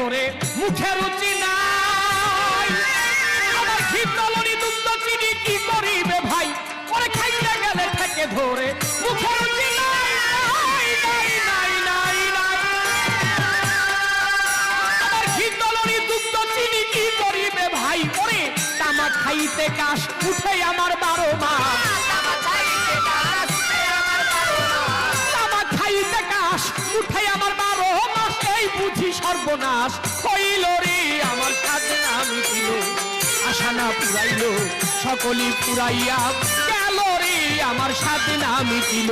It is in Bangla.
ধরে মুখে রুচি নাই আমার ঘিতলনি দুধ চিনি কি করিবে ভাই ওরে খাইতে গেলে থেকে ধরে মুখে রুচি নাই নাই নাই নাই নাই আমার ঘিতলনি দুধ চিনি কি করিবে ভাই ওরে তামাক খাইতে কাশ উঠে আমার 12 মাস উঠে আমার 12 মাস এই বুঝি সর্বনাশ হইল রে আমার খাজনা মিটিল আশা না পুরাইল সকলই পুরাইয়া গেল রে আমার সাধনা মিটিল